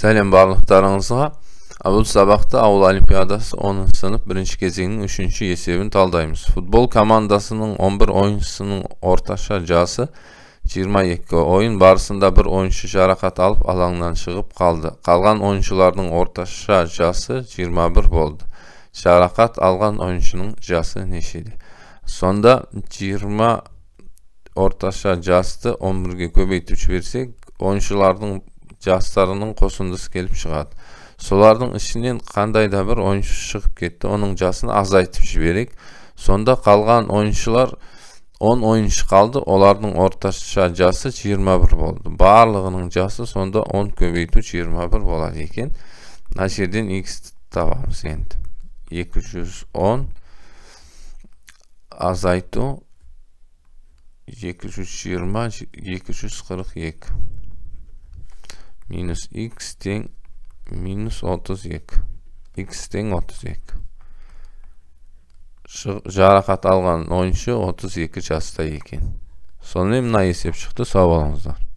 Сәлем барлықтарыңызға. Бұл сабақта ауыл олимпиадасы 10 сынып 1 кезеңнің 3 есебін талдаймыз. Футбол командасының 11 ойыншысының орташа жасы 22. Ойын барысында бір ойыншы жарақат алып алаңнан шығып қалды. Қалған ойыншылардың орташа жасы 21 болды. Жарақат алған ойыншының жасы нешеде? Сонда 20 орташа жасты 11-ге көбейтіп жіберсек, ойыншылардың жастарының қосындысы келіп шығады. Солардың ішінен қандай да бір ойыншы шығып кетті, оның жасын азайтып жіберек. Сонда қалған ойыншылар 10 ойыншы қалды, олардың орташа жасы 21 болды. Барлығының жасы сонда 10 көбейту 21 болады екен. Мына жерден x табамыз енді. 210 азайту 220 242 минус x тең минус 32. X тең 32. Жарақат алған ойыншы 32 жаста екен. Сонымен мына есеп шықты. Сау болыңыздар.